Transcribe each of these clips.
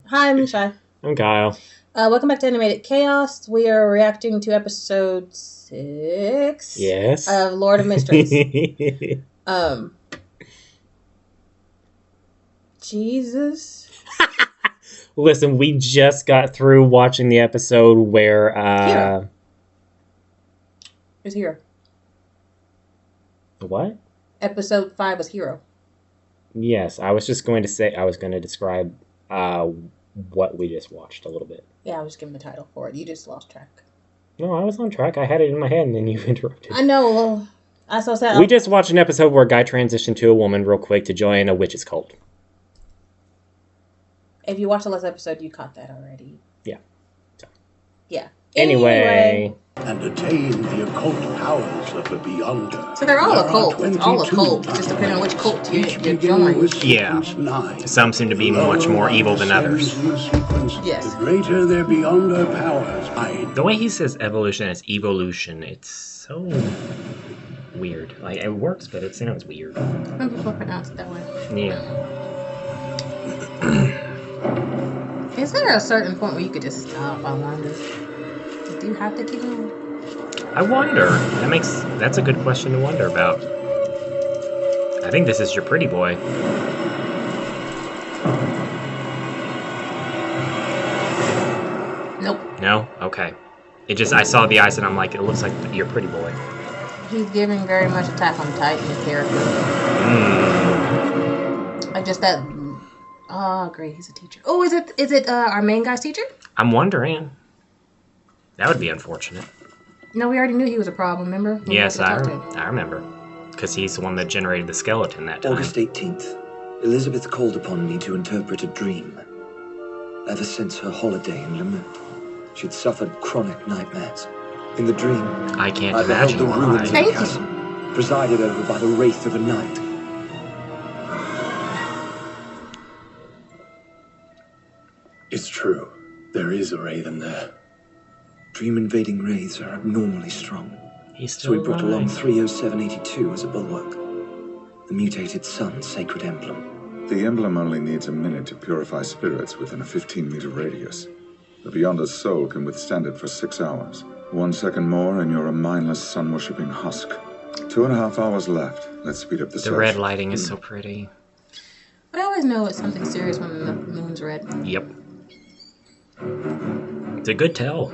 Hi, I'm Shai. I'm Kyle. Welcome back to Animated Chaos. We are reacting to episode 6 Yes. of Lord of Mysteries. Jesus. Listen, we just got through watching the episode where Hero. It's Hero. What? Episode 5 was Hero. Yes, I was just going to say, I was going to describe what we just watched a little bit. Yeah, I was just giving the title for it. You just lost track. No, I was on track. I had it in my head and then you interrupted. I know. Well, I saw that. We just watched an episode where a guy transitioned to a woman real quick to join a witch's cult. If you watched the last episode, you caught that already. Yeah. So. Yeah. Anyway. And attain the occult powers of the Beyonder. So they're all occult. It's all occult. Just depending on which cult you join. Yeah. Some seem to be much more evil than others. Yes. The greater their Beyonder powers. The way he says evolution as evolution, it's so weird. Like, it works, but it sounds weird. Some people pronounce it that way. Yeah. Is there a certain point where you could just stop? I wonder. Do you have to keep going? I wonder. That's a good question to wonder about. I think this is your pretty boy. Nope. No? Okay. I saw the eyes and I'm like, it looks like your pretty boy. He's giving very much Attack on Titan character. Like just that. Oh, great. He's a teacher. Oh, is it our main guy's teacher? I'm wondering. That would be unfortunate. No, we already knew he was a problem, remember? Yes, I remember. Because he's the one that generated the skeleton that time. August 18th. Elizabeth called upon me to interpret a dream. Ever since her holiday in Lemont, she'd suffered chronic nightmares. In the dream, I can't I beheld imagine the ruins of why. the castle, presided over by the wraith of a knight. It's true. There is a Raven there. Dream-invading wraiths are abnormally strong. He's So still we brought along alive. 30782 as a bulwark. The mutated sun's sacred emblem. The emblem only needs a minute to purify spirits within a 15-meter radius. The Beyonder's soul can withstand it for 6 hours. 1 second more and you're a mindless sun-worshipping husk. 2.5 hours left. Let's speed up the search. The red lighting is so pretty. But I always know it's something serious when the moon's red. Yep. It's a good tell.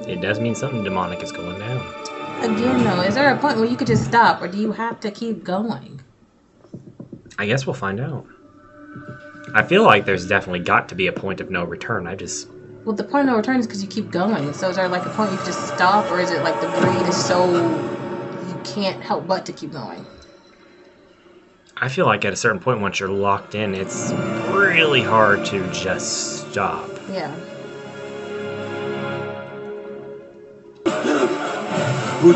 It does mean something demonic is going down. Again, though, is there a point where you could just stop, or do you have to keep going? I guess we'll find out. I feel like there's definitely got to be a point of no return. Well, the point of no return is because you keep going. So is there like a point you can just stop, or is it like the greed is so you can't help but to keep going? I feel like at a certain point, once you're locked in, it's really hard to just stop. Yeah. I'm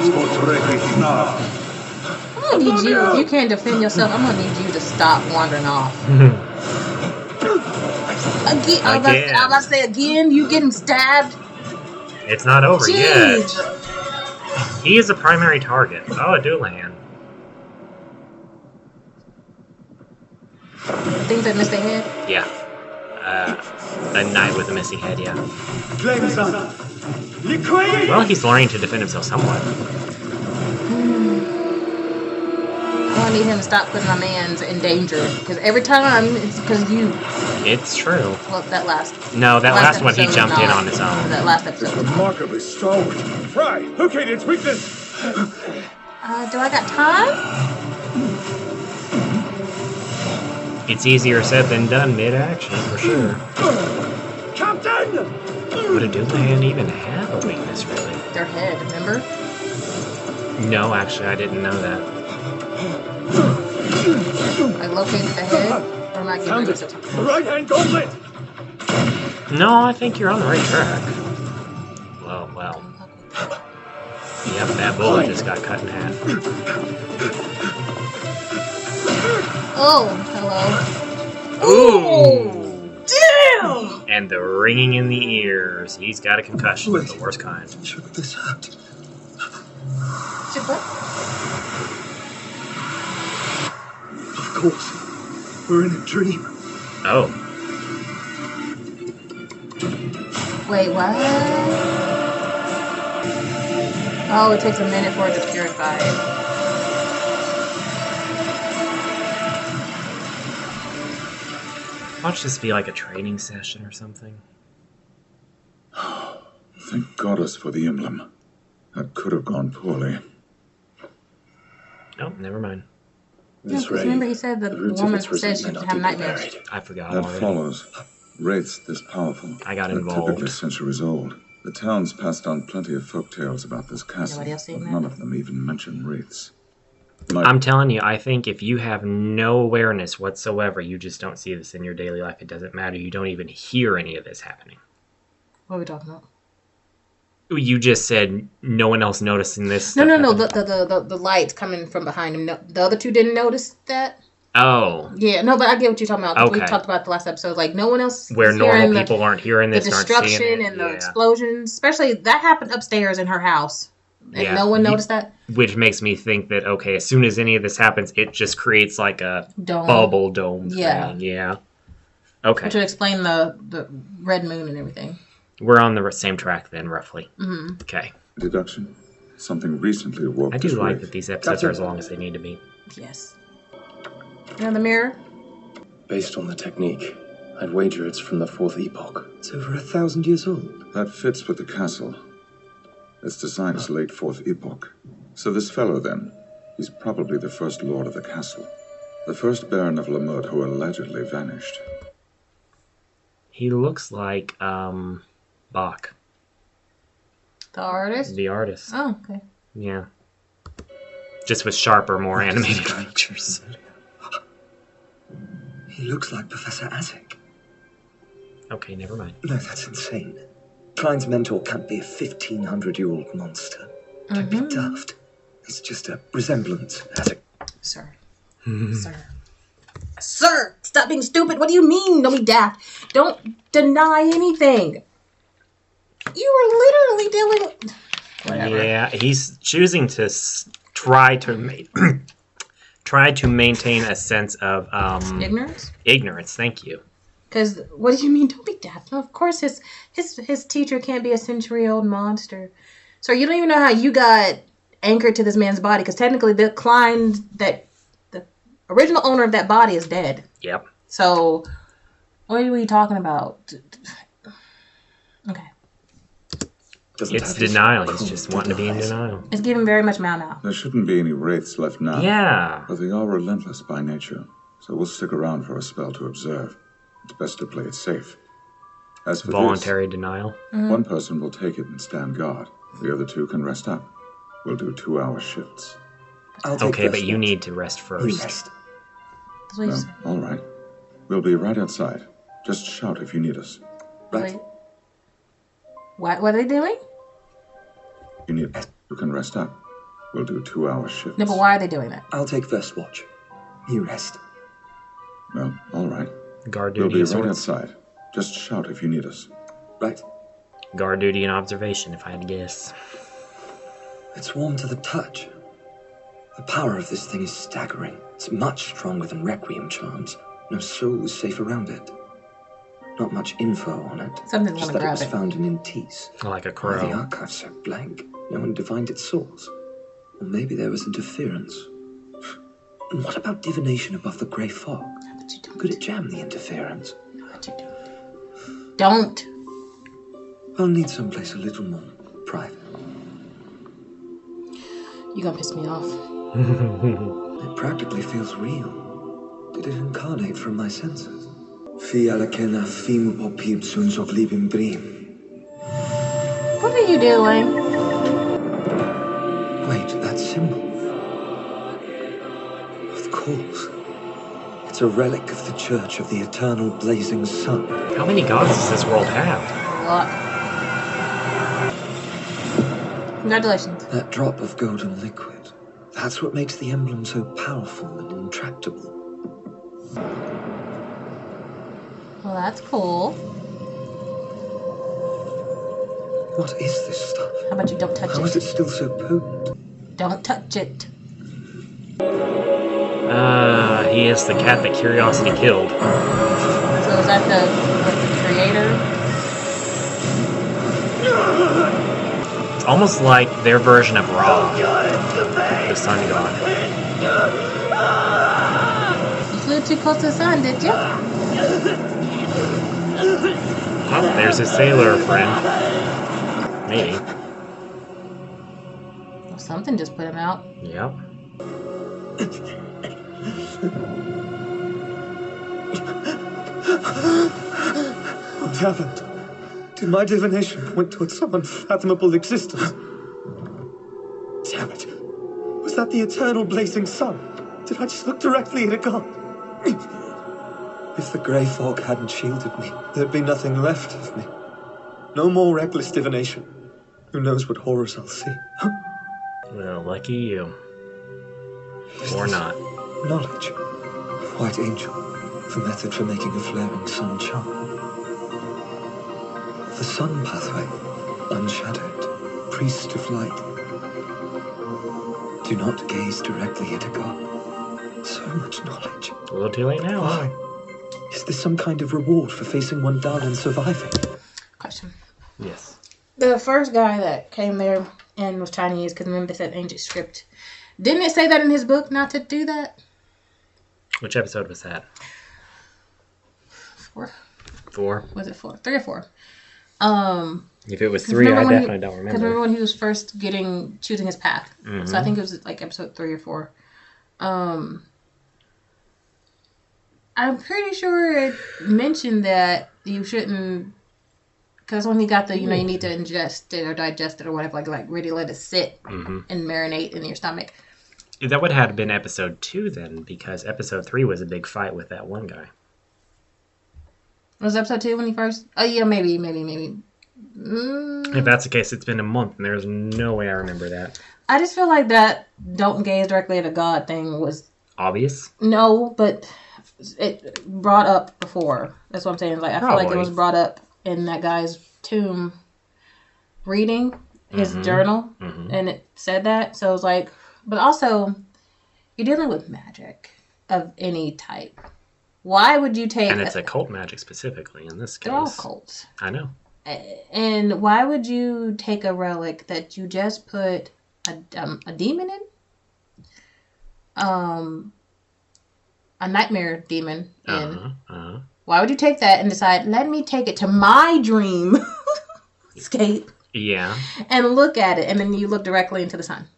gonna need you, if you can't defend yourself, I'm gonna need you to stop wandering off. Again, I was about to say again, you getting stabbed? It's not over Jeez. yet. He is a primary target. Oh, a Doulahan. Things that miss their head? Yeah. A knight with a missing head, yeah. Well, he's learning to defend himself somewhat. I need him to stop putting my mans in danger. Because every time it's because you. It's true. Well, that last. No, that last one he episode jumped was in not. on his own. That last episode. Remarkably stalwart. Fry, locate its weakness. Do I got time? It's easier said than done mid-action, for sure. Captain! Would a Doulahan even have a weakness, really? Their head, remember? No, actually, I didn't know that. I located the head. Or am I getting rid of The something? right-hand gauntlet! No, I think you're on the right track. Well. Yep, that bullet just got cut in half. Oh, hello. Ooh! Damn! And the ringing in the ears. He's got a concussion of the worst kind. Should this hurt? Shit, what? Of course. We're in a dream. Oh. Wait, what? Oh, it takes a minute for it to purify it. Watch this be like a training session or something. Thank goddess for the emblem. That could have gone poorly. Oh, never mind. This raid, remember he said the roots of woman its said she resentment would are have deeply nightmares. buried. I forgot That already. follows. Wraiths this powerful I got are involved. typically centuries old. The town's passed on plenty of folk tales about this castle, Anybody else but seen that? none of them even mention wraiths. I'm telling you, I think if you have no awareness whatsoever, you just don't see this in your daily life. It doesn't matter. You don't even hear any of this happening. What are we talking about? You just said no one else noticing this. No. stuff happening. The lights coming from behind him. No, the other two didn't notice that. Oh. Yeah, no, but I get what you're talking about. We Okay. talked about the last episode. Like no one else Where is normal hearing people aren't hearing the this, aren't destruction seeing it. and the Yeah. explosions. Especially that happened upstairs in her house, and Yeah. no one noticed that. Which makes me think that, okay, as soon as any of this happens, it just creates like a Dome. bubble dome Yeah. thing. Yeah. Okay. Which would explain the red moon and everything. We're on the same track then, roughly. Mm-hmm. Okay. Deduction? Something recently awoke I do this like wraith. that these episodes are as long as they need to be. Yes. You know the mirror? Based on the technique, I'd wager it's from the 4th epoch. It's over 1,000 years old. That fits with the castle. Its design is late 4th epoch. So this fellow then, he's probably the first lord of the castle. The first Baron of Lamud who allegedly vanished. He looks like Bach, The artist? the artist. Oh, okay. Yeah. Just with sharper, more animated features. He looks like Professor Azek. Okay, never mind. No, that's insane. Klein's mentor can't be a 1,500-year-old monster. Don't be daft. It's just a resemblance, Azek. Sir. Sir. Sir! Stop being stupid! What do you mean? Don't be daft. Don't deny anything. You were literally dealing... Whatever. Yeah, he's choosing to try to maintain a sense of Ignorance? ignorance. Thank you. Because, what do you mean? Don't be daft. No, of course his teacher can't be a century-old monster. So you don't even know how you got anchored to this man's body. Because technically the Klein, the original owner of that body is dead. Yep. So, what are we talking about? Okay. It's denial. He's just wanting to be in denial. It's giving very much Mao. There shouldn't be any wraiths left now. Yeah. But they are relentless by nature, so we'll stick around for a spell to observe. It's best to play it safe. As for Voluntary denial. this, one person will take it and stand guard. The other two can rest up. We'll do 2-hour shifts. I'll take Okay, first but you watch. need to rest You first. rest. That's what you Well, said. all right. We'll be right outside. Just shout if you need us. Right. Wait. What are they doing? You need you can rest up. We'll do 2-hour shifts. No, but why are they doing that? I'll take first watch. You rest. Well, all right. Guard We'll duty be and right sorts. outside. Just shout if you need us. Right. Guard duty and observation, if I had to guess. It's warm to the touch. The power of this thing is staggering. It's much stronger than Requiem charms. No soul is safe around it. Not much info on it. Something's Just gonna that it grab was it. found in Intis. Like a Why crow. the archives so blank? No one divined its source. Or maybe there was interference. And what about divination above the grey fog? But you don't. Could it jam the interference? But you don't. I'll need someplace a little more private. You're gonna piss me off. It practically feels real. Did it incarnate from my senses? Fi alakena fimu popib suns of libim dream. What are you doing? Wait, that symbol. Of course. It's a relic of the Church of the Eternal Blazing Sun. How many gods does this world have? A lot. Congratulations. That drop of golden liquid. That's what makes the emblem so powerful and intractable. Well, that's cool. What is this stuff? How about you don't touch How is it? it still so potent? Don't touch it. he is the cat that curiosity killed. So is that the creator? It's almost like their version of Ra, the sun god. You flew too close to the sun, did you? Oh, there's his sailor friend. Maybe. Well, something just put him out. Yep. What happened? Did my divination point towards some unfathomable existence? Damn it. Was that the eternal blazing sun? Did I just look directly at a god? If the grey fog hadn't shielded me, there'd be nothing left of me. No more reckless divination. Who knows what horrors I'll see? Well, lucky you. Or not. Knowledge. White angel. The method for making a flaring sun charm. The sun pathway. Unshadowed. Priest of light. Do not gaze directly at a god. So much knowledge. A little too late now. Why? Is this some kind of reward for facing one down and surviving? Question. Yes. The first guy that came there and was Chinese, because remember they said ancient script. Didn't it say that in his book not to do that? Which episode was that? 4. 4. Was it 4? 3 or 4? If it was 3, I definitely don't remember. Because remember when he was first choosing his path. Mm-hmm. So I think it was like episode 3 or 4. I'm pretty sure it mentioned that you shouldn't, because when he got the, you need to ingest it or digest it or whatever, like really let it sit and marinate in your stomach. That would have been episode 2 then, because episode 3 was a big fight with that one guy. Was it episode 2 when he first? Oh yeah, maybe. If that's the case, it's been a month, and there's no way I remember that. I just feel like that don't gaze directly at a god thing was Obvious? no, but it brought up before. That's what I'm saying. Like I feel like it was brought up in that guy's tomb reading his journal, and it said that. So it was like, but also you're dealing with magic of any type. Why would you take? And it's occult magic specifically in this case. They're all cults. I know. And why would you take a relic that you just put a demon in? A nightmare demon in. Why would you take that and decide, let me take it to my dream escape? Yeah. And look at it, and then you look directly into the sun,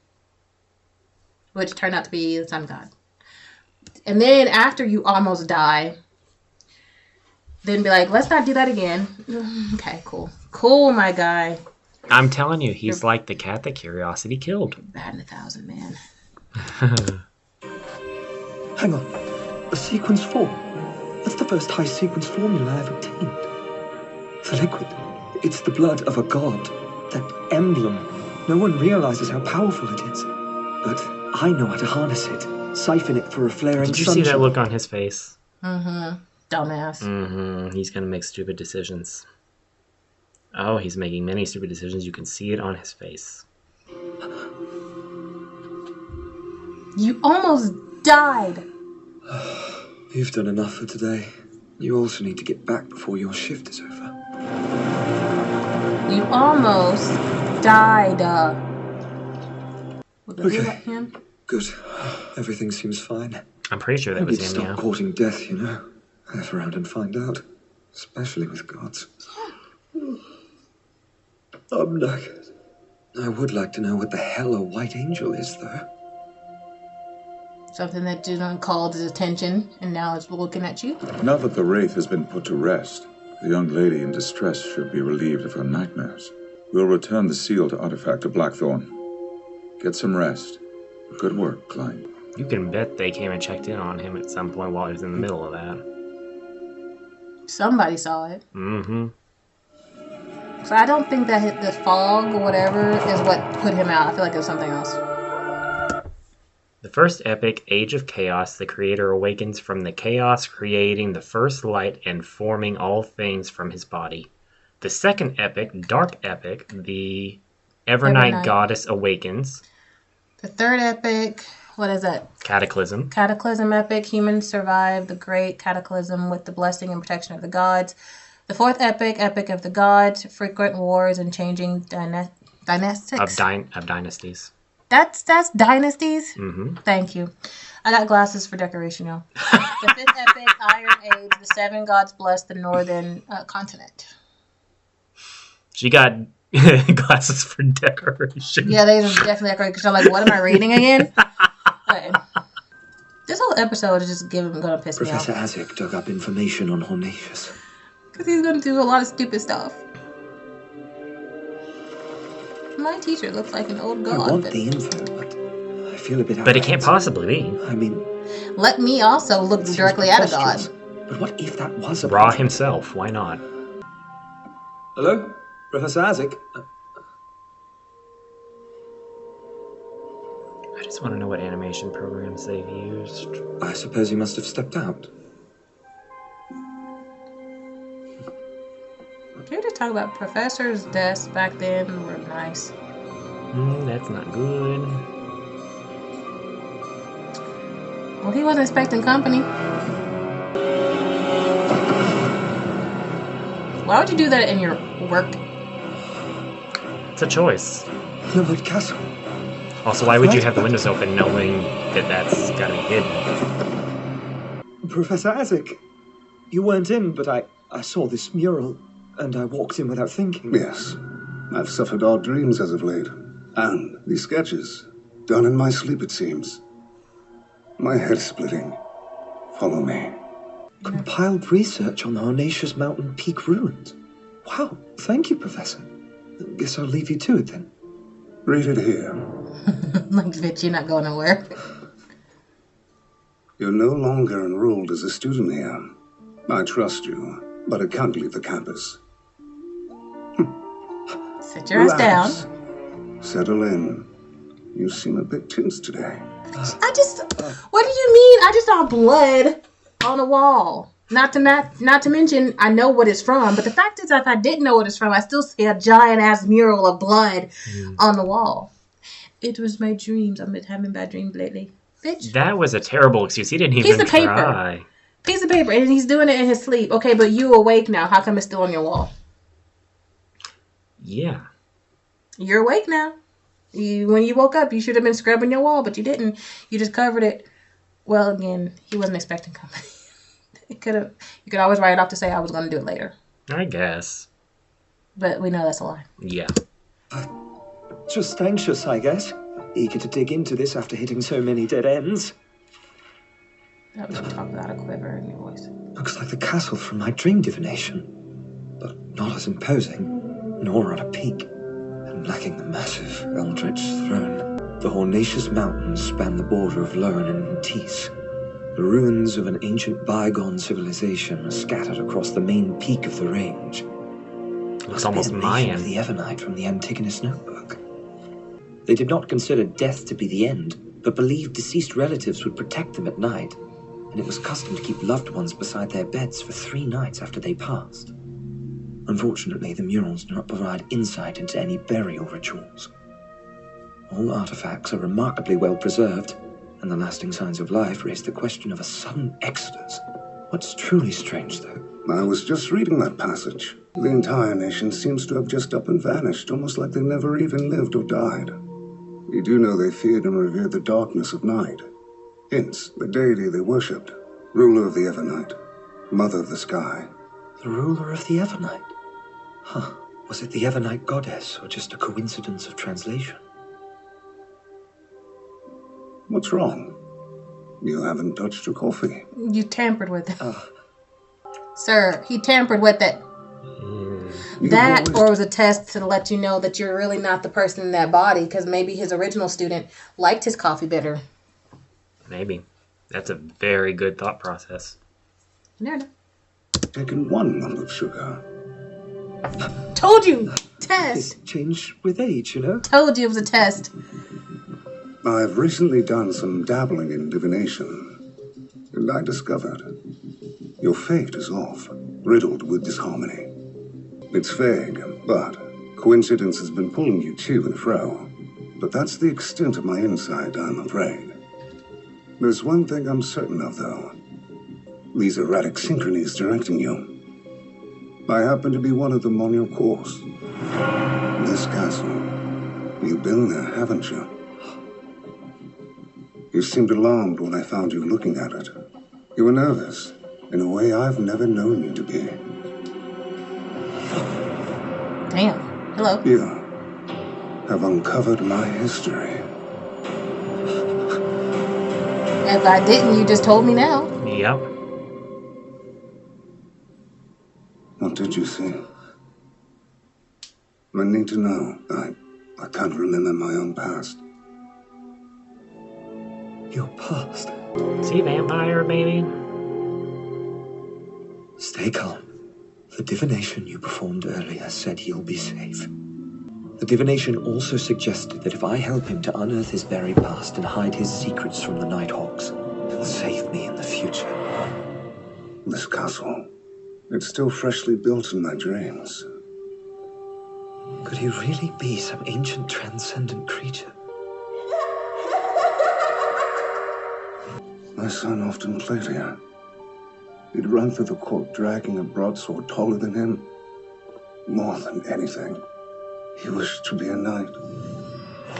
which turned out to be the sun god. And then after you almost die, then be like, let's not do that again. Okay, cool. Cool, my guy. I'm telling you, he's like the cat that curiosity killed. Batting 1,000, man. Hang on. A sequence 4. That's the first high sequence formula I've obtained. The liquid. It's the blood of a god. That emblem. No one realizes how powerful it is. But I know how to harness it. Siphon it for a flaring Did you see that look on his face? Dumbass. He's gonna make stupid decisions. Oh, he's making many stupid decisions. You can see it on his face. You almost died. You've done enough for today. You also need to get back before your shift is over. You almost died. Okay. Him? Good. Everything seems fine. I'm pretty sure that Maybe was him, stop yeah. courting death, you know. F around and find out. Especially with gods. I'm knackered. I would like to know what the hell a white angel is, though. Something that didn't call his attention, and now it's looking at you. Now that the Wraith has been put to rest, the young lady in distress should be relieved of her nightmares. We'll return the seal to Artifact to Blackthorn. Get some rest. Good work, Klein. You can bet they came and checked in on him at some point while he was in the middle of that. Somebody saw it. Mm-hmm. So I don't think that the fog or whatever is what put him out. I feel like it was something else. The first epic, Age of Chaos, the creator awakens from the chaos, creating the first light and forming all things from his body. The second epic, Dark Epic, the Evernight goddess awakens. The third epic What is that? Cataclysm. Cataclysm epic. Humans survive the great cataclysm with the blessing and protection of the gods. The fourth epic, Epic of the Gods. Frequent wars and changing dynastics. Of dynasties. That's dynasties? Mm-hmm. Thank you. I got glasses for decoration, y'all. The fifth epic, Iron Age. The seven gods bless the northern continent. She got glasses for decoration. Yeah, they just definitely decorate because I'm like, what am I reading again? Okay. This whole episode is just gonna piss me off. Professor Isaac dug up information on Hornatius. Because he's gonna do a lot of stupid stuff. My teacher looks like an old god. I want the info, but I feel a bit But it can't possibly be. I mean... Let me also look directly at a god. But what if that was a... Ra himself, why not? Hello? Professor Isaac? I just want to know what animation programs they've used. I suppose he must have stepped out. Can we just talk about professors' desks back then were nice? That's not good. Well, he wasn't expecting company. Why would you do that in your work? It's a choice. Lumbered Castle. Also, why would you have the windows open knowing that that's gotta be hidden? Professor Isaac, you weren't in, but I saw this mural, and I walked in without thinking. Yes. I've suffered odd dreams as of late. And these sketches, done in my sleep it seems. My head's splitting. Follow me. Compiled research on the Hornatius Mountain Peak ruins. Wow, thank you, Professor. Guess I'll leave you to it then. Read it here. Like, bitch, you're not going nowhere. You're no longer enrolled as a student here. I trust you, but I can't leave the campus. Sit your ass down. Settle in. You seem a bit tense today. What do you mean? I just saw blood on the wall. Not to mention, I know what it's from, but the fact is, if I didn't know what it's from, I still see a giant ass mural of blood on the wall. It was my dreams. I've been having bad dreams lately. Bitch. That was a terrible excuse. He didn't even Piece of paper. try. Piece of paper, and he's doing it in his sleep. Okay, but you awake now. How come it's still on your wall? Yeah. You're awake now. When you woke up, you should have been scrubbing your wall, but you didn't. You just covered it. Well, again, he wasn't expecting company. You could always write it off to say I was going to do it later. I guess. But we know that's a lie. Yeah. Just anxious, I guess. Eager to dig into this after hitting so many dead ends. That was you talk without a quiver in your voice. Looks like the castle from my dream divination. But not as imposing, nor on a peak. And lacking the massive eldritch throne. The Hornatius Mountains span the border of Lurn and Tees. The ruins of an ancient bygone civilization are scattered across the main peak of the range. Looks almost Mayan. Of the Evernight from the Antigonus notebook. They did not consider death to be the end, but believed deceased relatives would protect them at night, and it was custom to keep loved ones beside their beds for 3 nights after they passed. Unfortunately, the murals do not provide insight into any burial rituals. All artifacts are remarkably well preserved, and the lasting signs of life raise the question of a sudden exodus. What's truly strange, though? I was just reading that passage. The entire nation seems to have just up and vanished, almost like they never even lived or died. We do know they feared and revered the darkness of night. Hence, the deity they worshipped, ruler of the Evernight, mother of the sky. The ruler of the Evernight? Huh. Was it the Evernight goddess, or just a coincidence of translation? What's wrong? You haven't touched your coffee. You tampered with it. Sir, he tampered with it. That or it was a test to let you know that you're really not the person in that body, because maybe his original student liked his coffee bitter. Maybe. That's a very good thought process. Never know. Taken 1 lump of sugar. Told you! Test! It changed with age, you know? Told you it was a test. I've recently done some dabbling in divination, and I discovered your fate is off, riddled with disharmony. It's vague, but coincidence has been pulling you to and fro. But that's the extent of my insight, I'm afraid. There's one thing I'm certain of, though. These erratic synchronies directing you. I happen to be one of them on your course. This castle. You've been there, haven't you? You seemed alarmed when I found you looking at it. You were nervous, in a way I've never known you to be. Damn. Hello. You have uncovered my history. If I didn't, you just told me now. Yep. What did you see? I need to know. I can't remember my own past. Your past. Is he a vampire, baby? Stay calm. The divination you performed earlier said he'll be safe. The divination also suggested that if I help him to unearth his buried past and hide his secrets from the Nighthawks, he'll save me in the future. This castle, it's still freshly built in my dreams. Could he really be some ancient transcendent creature? My son often played here. He'd run through the court dragging a broadsword taller than him. More than anything, he wished to be a knight.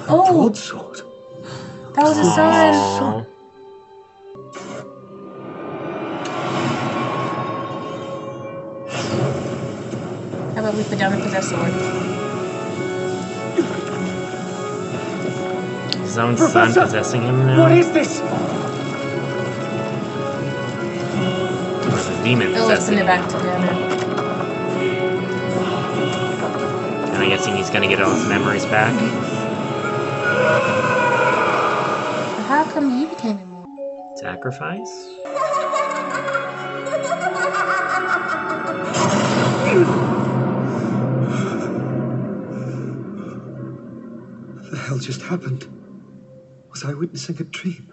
Oh, Broadsword. that was his son. Aw. How about we put down the possessed sword? His own son possessing him now? What is this? Or the demon Oh, let's put possessing it him? back together. And I'm guessing he's gonna get all his memories back. How come you became immortal? Sacrifice? What the hell just happened? Was I witnessing a dream?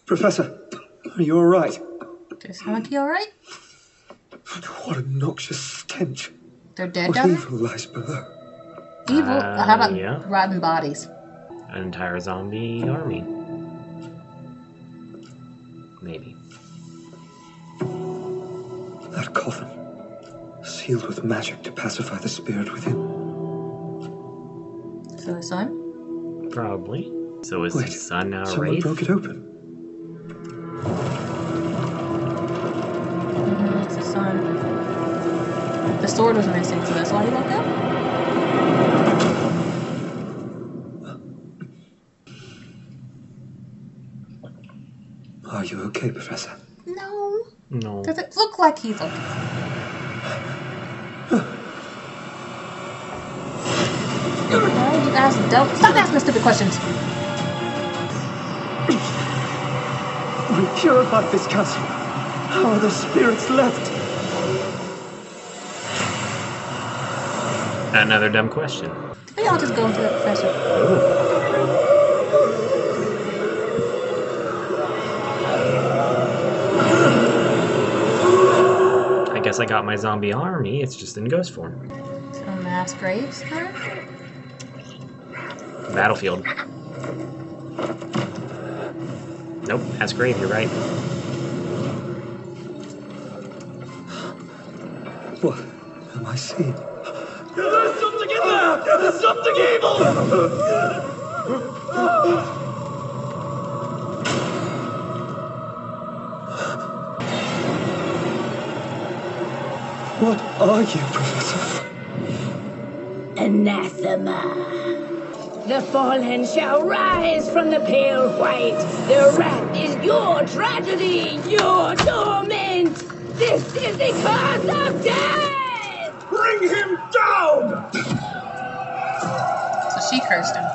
Professor, are you alright? Does it sound like you alright? What a noxious stench. They're dead What down there? evil lies below? Evil? How about yeah. rotten bodies? An entire zombie army. Maybe. That coffin, sealed with magic to pacify the spirit within. So the son? Probably. So is Wait, his son now a someone wraith? broke it open. It's the son. The sword was missing, so that's why he woke up? Are you okay, Professor? No. No. Does it look like he's okay? Why you guys don't stop asking me stupid questions. We purified this castle. How are the spirits left? Another dumb question. Did we all just go into the professor? I guess I got my zombie army, it's just in ghost form. So mass graves, huh? Battlefield. Nope, that's grave, you're right. What am I seeing? There's something in there! There's something evil! What are you, Professor? Anathema. The fallen shall rise from the pale white. The wrath is your tragedy, your torment. This is the cause of death! Bring him down! So she cursed him.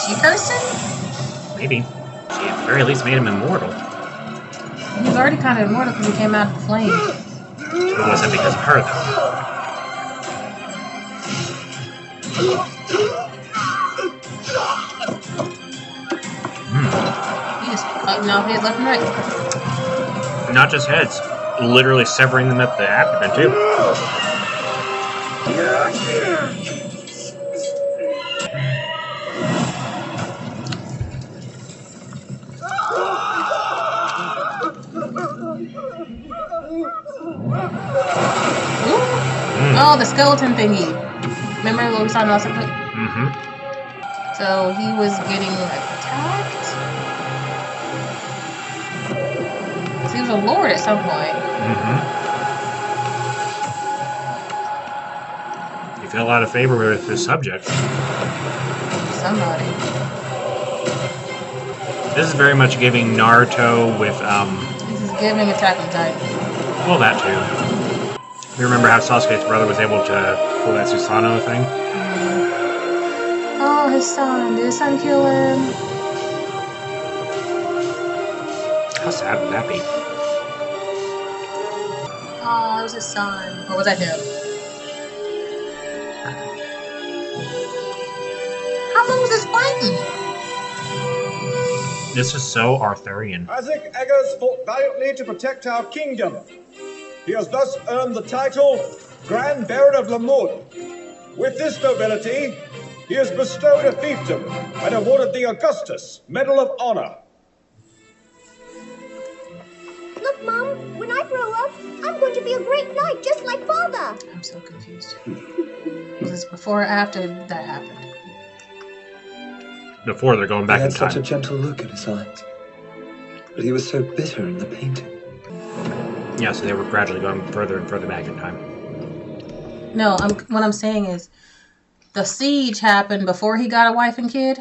She cursed him? Maybe. She at the very least made him immortal. He was already kind of immortal because he came out of the flames. It wasn't because of her, though. He just cutting off heads left and right. Not just heads, literally severing them at the abdomen, too. Oh, the skeleton thingy. Remember what we saw in the last episode? Mm-hmm. So he was getting attacked? He was a lord at some point. Mm-hmm. He fell out of favor with his subjects. Somebody. This is very much giving Naruto with, This is giving Attack on Titan. well, that too. You remember how Sasuke's brother was able to pull that Susanoo thing? Oh, his son. Did his son kill him? How sad would that be? Oh, it was his son. Or was that him? How long was this fighting? This is so Arthurian. Isaac Eggers fought valiantly to protect our kingdom. He has thus earned the title Grand Baron of Lamud. With this nobility, he is bestowed a fiefdom and awarded the Augustus Medal of Honor. Look, Mom, when I grow up, I'm going to be a great knight just like Father. I'm so confused. Was this before or after that happened? Before they're going back He in had time. such a gentle look in his eyes. But he was so bitter in the painting. Yeah, so they were gradually going further and further back in time. No, what I'm saying is the siege happened before he got a wife and kid?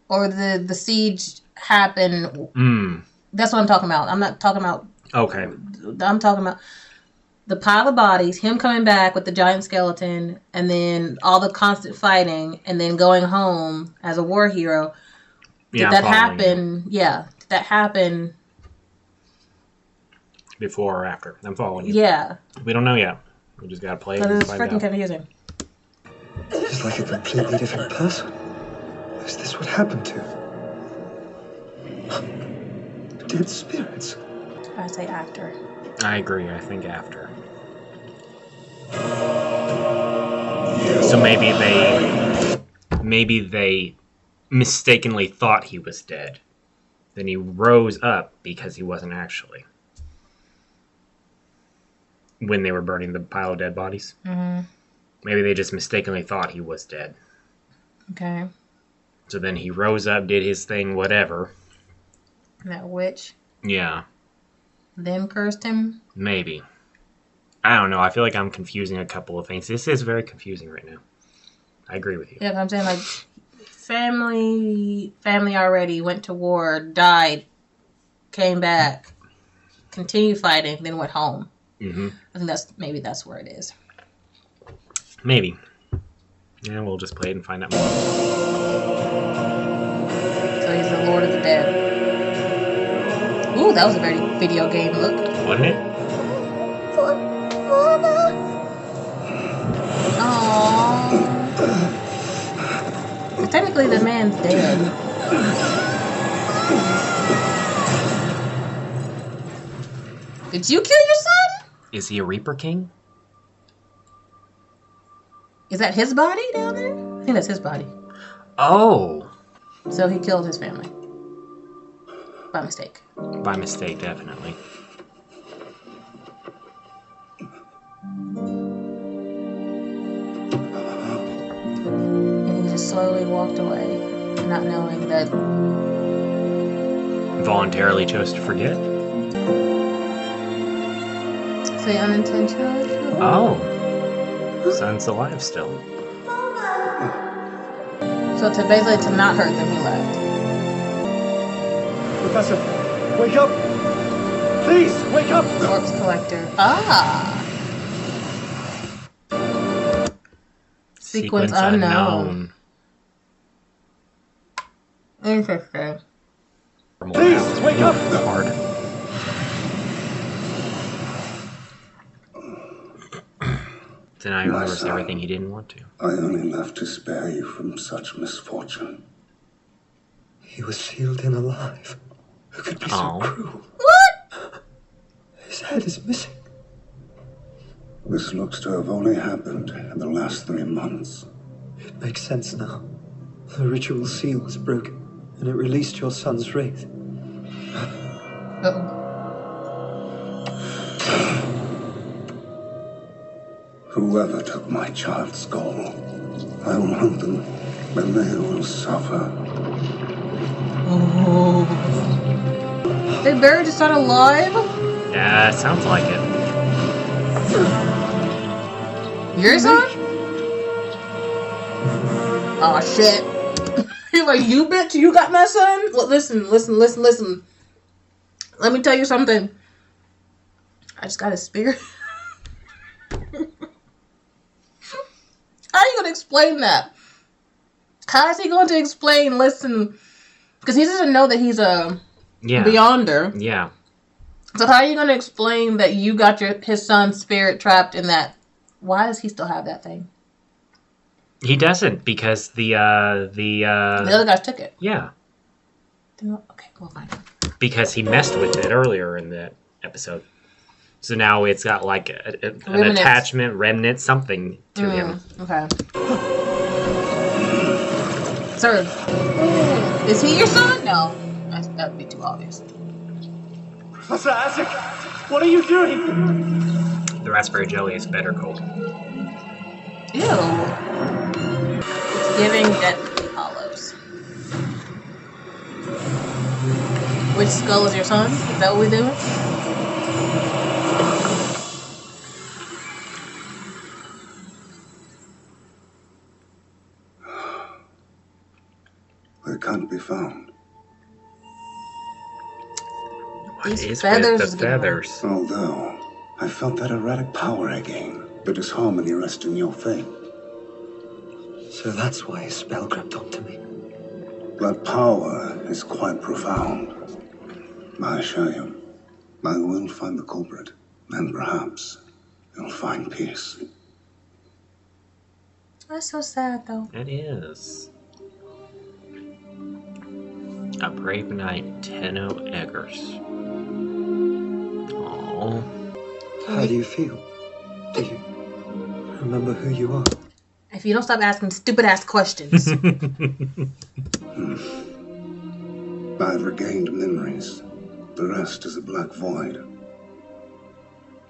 Or the siege happened... That's what I'm talking about. I'm not talking about... Okay. I'm talking about the pile of bodies, him coming back with the giant skeleton, and then all the constant fighting, and then going home as a war hero. Did that happen? Yeah. Did that happen... Before or after? I'm following you. Yeah. We don't know yet. We just gotta play it But and it's find freaking out. confusing. He's like a completely different person. Is this what happened to? Dead spirits. I say after. I agree. I think after. So maybe they mistakenly thought he was dead. Then he rose up because he wasn't actually. When they were burning the pile of dead bodies. Mm-hmm. Maybe they just mistakenly thought he was dead. Okay. So then he rose up, did his thing, whatever. That witch Yeah. then cursed him. Maybe. I don't know. I feel like I'm confusing a couple of things. This is very confusing right now. I agree with you. Yeah, I'm saying like family already went to war, died, came back, continued fighting, then went home. Mm-hmm. I think that's where it is. Maybe. Yeah, we'll just play it and find out more. So he's the Lord of the Dead. Ooh, that was a very video game look. Wasn't it? Father! Aww. Technically, the man's dead. Did you kill your son? Is he a Reaper King? Is that his body down there? I think that's his body. Oh. So he killed his family. By mistake. By mistake, definitely. And he just slowly walked away, not knowing that... Voluntarily chose to forget? Say unintentionally? Oh. Son's alive still. So basically to not hurt them, he left. Professor, wake up! Please, wake up! Corpse collector. Ah! Sequence unknown. Interesting. Please, wake up! Hard. Then I reversed everything he didn't want to. I only left to spare you from such misfortune. He was sealed in alive. Who could be so cruel? What? His head is missing. This looks to have only happened in the last 3 months. It makes sense now. The ritual seal was broken, and it released your son's wraith. Uh-oh. Whoever took my child's skull, I will hunt them, and they will suffer. Oh. They buried his son alive? Yeah, sounds like it. Your son? Oh shit. He's like, you bitch, you got my son? Well, listen. Let me tell you something. I just got his spirit. How are you going to explain that? How is he going to explain, listen, because he doesn't know that he's a beyonder. Yeah. So how are you going to explain that you got his son's spirit trapped in that? Why does he still have that thing? He doesn't, because the other guys took it. Yeah. Okay, we'll find him. Because he messed with it earlier in that episode. So now it's got like an attachment, remnant, something to him. Okay. Sir, is he your son? No. That would be too obvious. Professor Isaac, what are you doing? The raspberry jelly is better cold. Ew. It's giving Deathly Hollows. Which skull is your son? Is that what we're doing? They can't be found. What is with the feathers? Although, I felt that erratic power again. But does harmony rest in your fate? So that's why his spell grabbed onto me. That power is quite profound. I assure you, I will find the culprit, and perhaps you'll find peace. That's so sad, though. It is. A brave knight, Tenno Eggers. Aww. How do you feel? Do you remember who you are? If you don't stop asking stupid-ass questions. I've regained memories. The rest is a black void.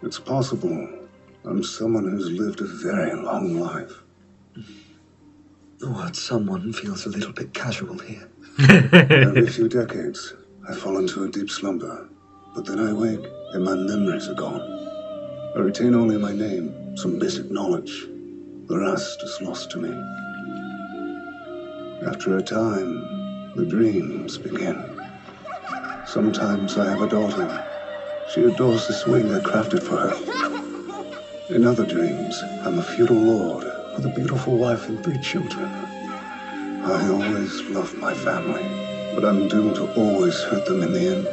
It's possible I'm someone who's lived a very long life. The word someone feels a little bit casual here. Every few decades, I fall into a deep slumber, but then I wake and my memories are gone. I retain only my name, some basic knowledge. The rest is lost to me. After a time, the dreams begin. Sometimes I have a daughter. She adores the swing I crafted for her. In other dreams, I'm a feudal lord with a beautiful wife and 3 children. I always loved my family, but I'm doomed to always hurt them in the end.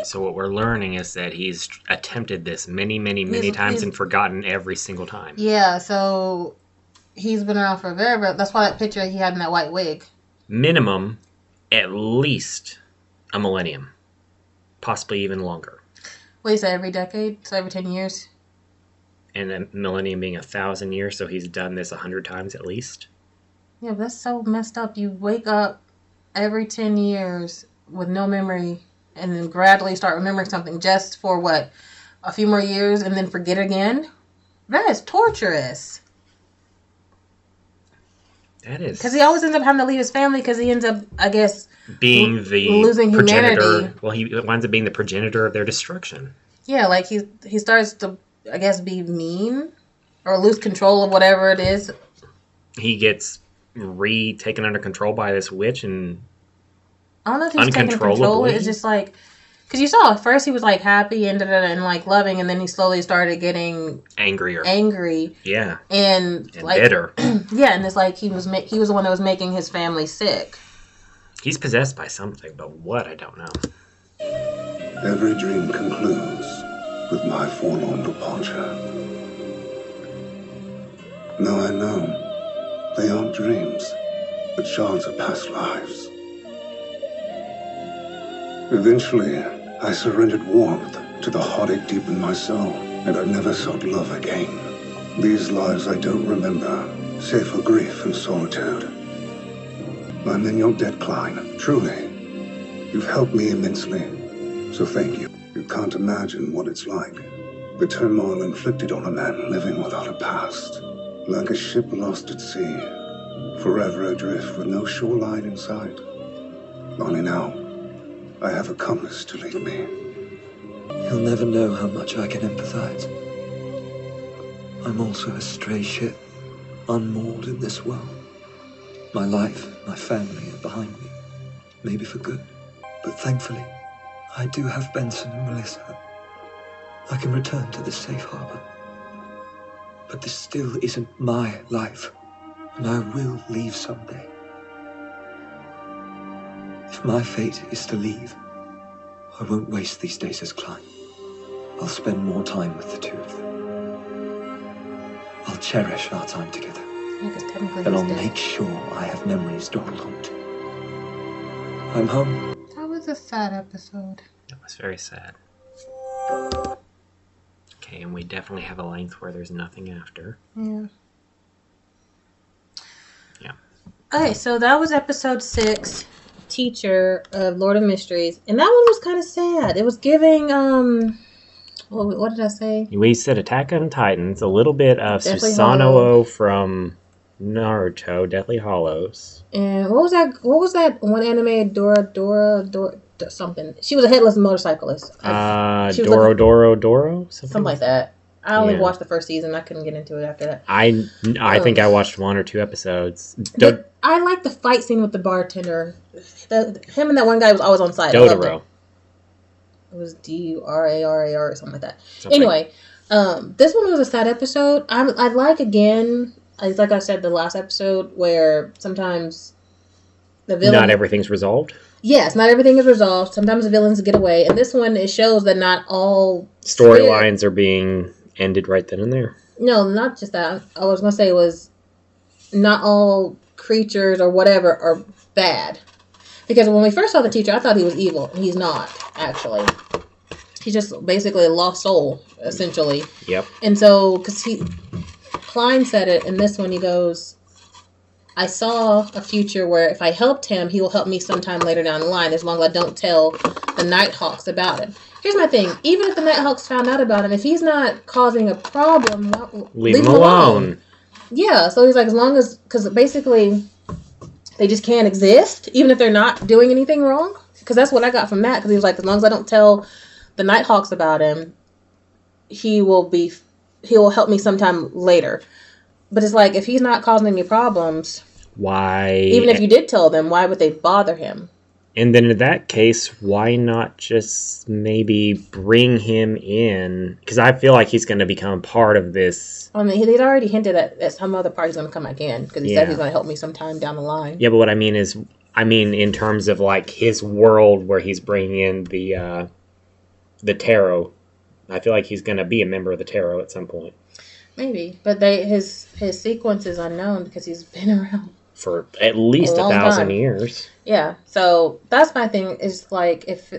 So what we're learning is that he's attempted this many times and forgotten every single time. Yeah, so he's been around for a very, that's why that picture he had in that white wig. Minimum, at least a millennium. Possibly even longer. What is that, every decade? So every 10 years? And a millennium being 1,000 years, so he's done this 100 times at least. Yeah, that's so messed up. You wake up every 10 years with no memory and then gradually start remembering something just for what? A few more years and then forget again? That is torturous. That is. Because he always ends up having to leave his family because he ends up, I guess, being the losing progenitor. humanity. Well, he winds up being the progenitor of their destruction. Yeah, like he starts to, I guess, be mean or lose control of whatever it is. He gets taken under control by this witch and I don't know if he's taking control. It's just like, because you saw at first he was like happy and like loving, and then he slowly started getting angry. Yeah. And like bitter. Yeah, and it's like he was the one that was making his family sick. He's possessed by something, but what, I don't know. Every dream concludes with my forlorn departure. Now I know they aren't dreams, but shards of past lives. Eventually, I surrendered warmth to the heartache deep in my soul, and I never sought love again. These lives I don't remember, save for grief and solitude. I'm in your debt, Klein. Truly, you've helped me immensely, so thank you. can't imagine what it's like. The turmoil inflicted on a man living without a past. Like a ship lost at sea, forever adrift with no shoreline in sight. Only now, I have a compass to lead me. You'll never know how much I can empathize. I'm also a stray ship, unmoored in this world. My life, my family are behind me, maybe for good. But thankfully, I do have Benson and Melissa. I can return to the safe harbor. But this still isn't my life, and I will leave someday. If my fate is to leave, I won't waste these days as Klein. I'll spend more time with the two of them. I'll cherish our time together. Yeah, 'cause technically And he's I'll dead. make sure I have memories to hold on to. I'm home. That was a sad episode. It was very sad. Okay, and we definitely have a length where there's nothing after. Yeah. Yeah. Okay, so that was episode 6, Teacher of Lord of Mysteries. And that one was kind of sad. It was giving, what did I say? We said Attack on Titans, a little bit of Deathly Susanoo from Naruto, Deathly Hollows. And what was that one anime, Dora, something. She was a headless motorcyclist. She was looking- Doro? Something like that. I only Yeah. watched the first season. I couldn't get into it after that. I think I watched 1 or 2 episodes. I like the fight scene with the bartender. Him and that one guy was always on site. I loved Dotaro. It was Durarar or something like that. Something. Anyway, this one was a sad episode. I like, again, like I said the last episode, where sometimes the villain... Not everything's resolved? Yes, not everything is resolved. Sometimes the villains get away. And this one, it shows that not all... Storylines are being ended right then and there. No, not just that. I was going to say was not all creatures or whatever are bad. Because when we first saw the teacher, I thought he was evil. He's not, actually. He's just basically a lost soul, essentially. Yep. And so, because Klein said it, in this one he goes, I saw a future where if I helped him, he will help me sometime later down the line, as long as I don't tell the Nighthawks about him. Here's my thing. Even if the Nighthawks found out about him, if he's not causing a problem, Leave him alone. Yeah, so he's like, as long as, because basically they just can't exist, even if they're not doing anything wrong. Because that's what I got from that. Because he was like, as long as I don't tell the Nighthawks about him, he will help me sometime later. But it's like, if he's not causing any problems, why? even if you did tell them, why would they bother him? And then in that case, why not just maybe bring him in? Because I feel like he's going to become part of this. I mean, he'd already hinted at some other party's going to come back in. Because he said he's going to help me sometime down the line. Yeah, but what I mean is, in terms of like his world where he's bringing in the tarot. I feel like he's going to be a member of the tarot at some point. Maybe, but his sequence is unknown because he's been around for at least 1,000 years. Yeah, so that's my thing. Is like, if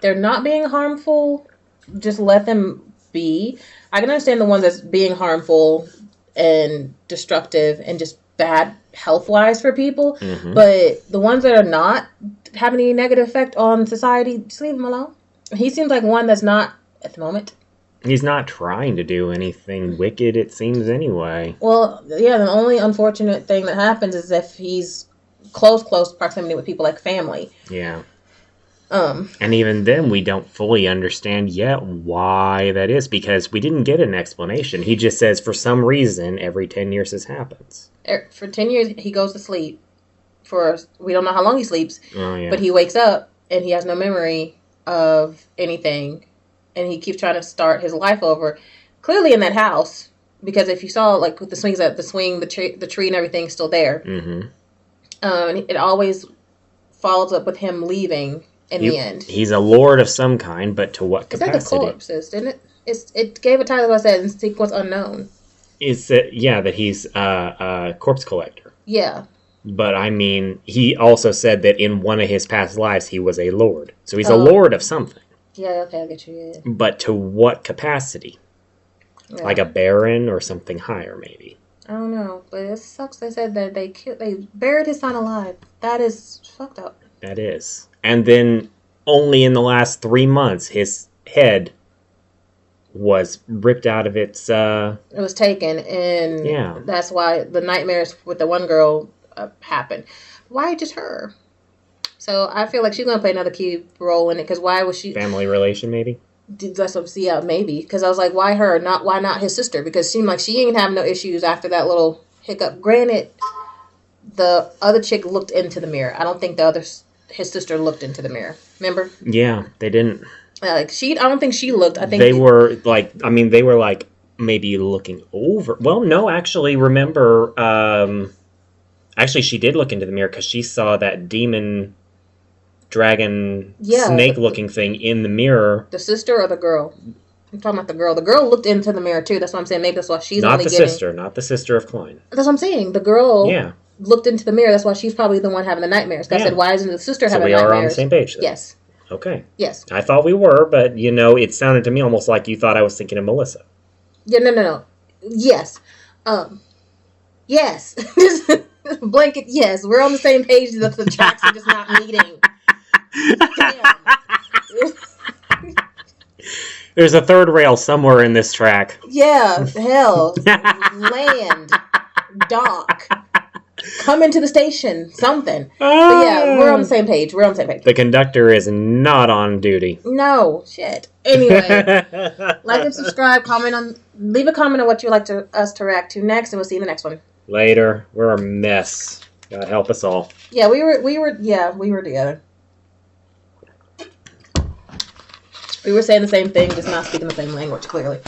they're not being harmful, just let them be. I can understand the ones that's being harmful and destructive and just bad health-wise for people, but the ones that are not having any negative effect on society, just leave them alone. He seems like one that's not at the moment. He's not trying to do anything wicked, it seems, anyway. Well, yeah, the only unfortunate thing that happens is if he's close proximity with people like family. Yeah. And even then, we don't fully understand yet why that is, because we didn't get an explanation. He just says, for some reason, every 10 years this happens. For 10 years, he goes to sleep. We don't know how long he sleeps, but he wakes up and he has no memory of anything. And he keeps trying to start his life over, clearly in that house, because if you saw, like, with the swings, the tree and everything is still there. And it always follows up with him leaving in the end. He's a lord of some kind, but to what capacity? It's like the corpses, didn't it? It gave a title, I said, in sequence unknown. Is it, that he's a corpse collector. Yeah. But he also said that in one of his past lives he was a lord. So he's a lord of something. Yeah, okay, I get you. Yeah. But to what capacity? Yeah. Like a baron or something higher, maybe. I don't know, but it sucks. They said that they buried his son alive. That is fucked up. That is. And then only in the last 3 months, his head was ripped out of its... It was taken, and that's why the nightmares with the one girl happened. Why just her? So I feel like she's going to play another key role in it, because why was she... Family relation, maybe? That's what, yeah, maybe. Because I was like, why her? Why not his sister? Because it seemed like she ain't have no issues after that little hiccup. Granted, the other chick looked into the mirror. I don't think his sister looked into the mirror. Remember? Yeah, they didn't. I don't think she looked. I think they were like maybe looking over. Well, no, actually, remember, actually she did look into the mirror because she saw that demon dragon snake looking thing in the mirror. The sister or the girl? I'm talking about the girl. The girl looked into the mirror too. That's what I'm saying. Maybe that's why she's not the sister, not the sister of Klein. That's what I'm saying. The girl looked into the mirror. That's why she's probably the one having the nightmares. I said, why isn't the sister having nightmares? So we are on the same page then. Yes. Okay. Yes. I thought we were, but it sounded to me almost like you thought I was thinking of Melissa. Yeah, no. Yes. Yes. Blanket, yes. We're on the same page. The tracks are just not meeting. There's a third rail somewhere in this track. Yeah, hell. Land. Dock. Come into the station. Something. But yeah, we're on the same page. The conductor is not on duty. No, shit. Anyway, like and subscribe, leave a comment on what you'd like us to react to next, and we'll see you in the next one. Later. We're a mess. God help us all. Yeah, we were together. We were saying the same thing, just not speaking the same language, clearly.